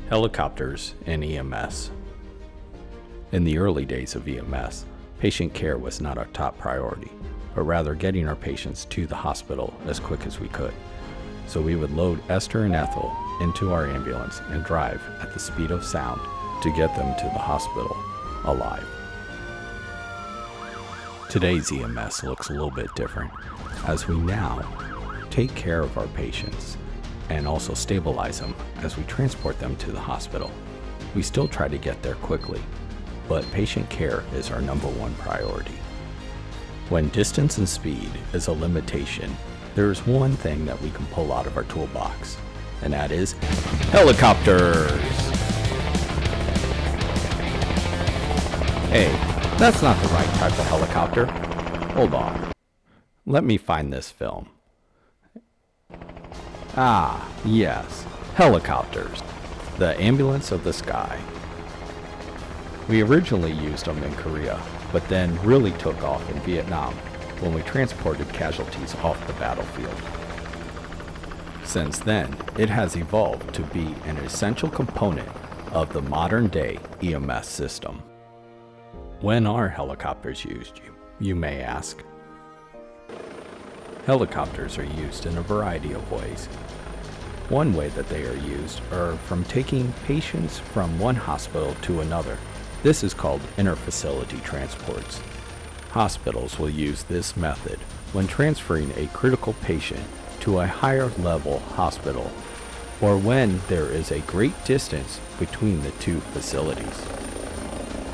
Helicopters and EMS. In the early days of EMS, patient care was not our top priority, but rather getting our patients to the hospital as quick as we could. So we would load Esther and Ethel into our ambulance and drive at the speed of sound to get them to the hospital alive. Today's EMS looks a little bit different, as we now take care of our patients and also stabilize them as we transport them to the hospital. We still try to get there quickly, but patient care is our number one priority. When distance and speed is a limitation, there is one thing that we can pull out of our toolbox, and that is helicopters! Hey, that's not the right type of helicopter. Hold on. Let me find this film. Ah, yes, helicopters. The ambulance of the sky. We originally used them in Korea, but then really took off in Vietnam when we transported casualties off the battlefield. Since then, it has evolved to be an essential component of the modern-day EMS system. When are helicopters used, you may ask? Helicopters are used in a variety of ways. One way that they are used are from taking patients from one hospital to another. This is called inter-facility transports. Hospitals will use this method when transferring a critical patient to a higher level hospital, or when there is a great distance between the two facilities.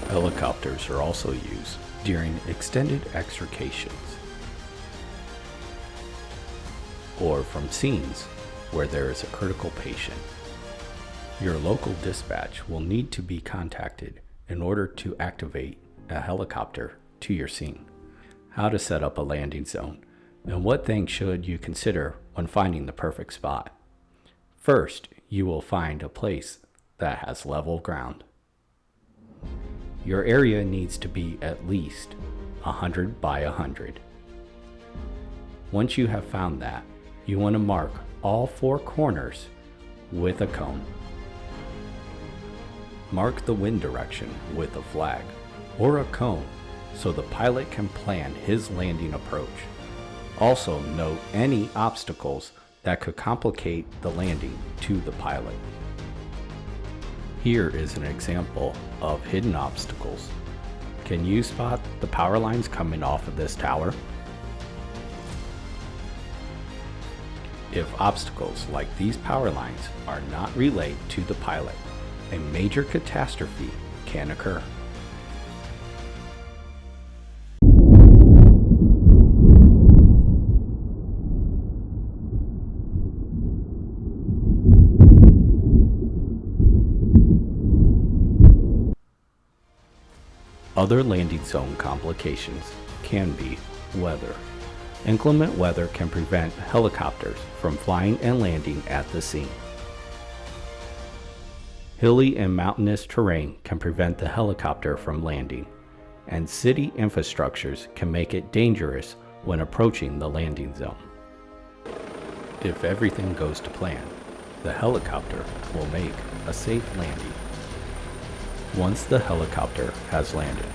Helicopters are also used during extended extrications, or from scenes where there is a critical patient. Your local dispatch will need to be contacted in order to activate a helicopter to your scene. How to set up a landing zone, and what things should you consider when finding the perfect spot. First, you will find a place that has level ground. Your area needs to be at least 100 by 100. Once you have found that, you want to mark all four corners with a cone. Mark the wind direction with a flag or a cone so the pilot can plan his landing approach. Also note any obstacles that could complicate the landing to the pilot. Here is an example of hidden obstacles. Can you spot the power lines coming off of this tower? If obstacles like these power lines are not relayed to the pilot, a major catastrophe can occur. Other landing zone complications can be weather. Inclement weather can prevent helicopters from flying and landing at the scene. Hilly and mountainous terrain can prevent the helicopter from landing, and city infrastructures can make it dangerous when approaching the landing zone. If everything goes to plan, the helicopter will make a safe landing. Once the helicopter has landed,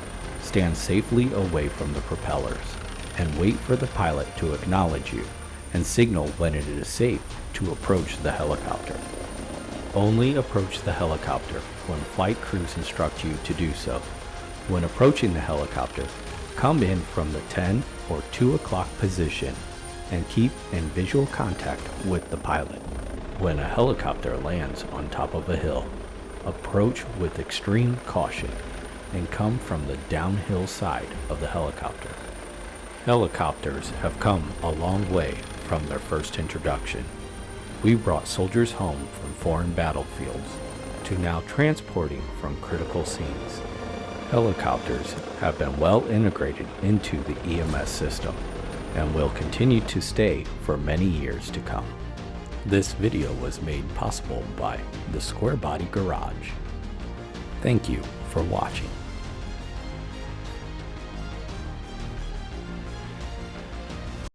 stand safely away from the propellers and wait for the pilot to acknowledge you and signal when it is safe to approach the helicopter. Only approach the helicopter when flight crews instruct you to do so. When approaching the helicopter, come in from the 10 or 2 o'clock position and keep in visual contact with the pilot. When a helicopter lands on top of a hill, approach with extreme caution and come from the downhill side of the helicopter. Helicopters have come a long way from their first introduction. We brought soldiers home from foreign battlefields to now transporting from critical scenes. Helicopters have been well integrated into the EMS system and will continue to stay for many years to come. This video was made possible by the Square Body Garage. Thank you for watching.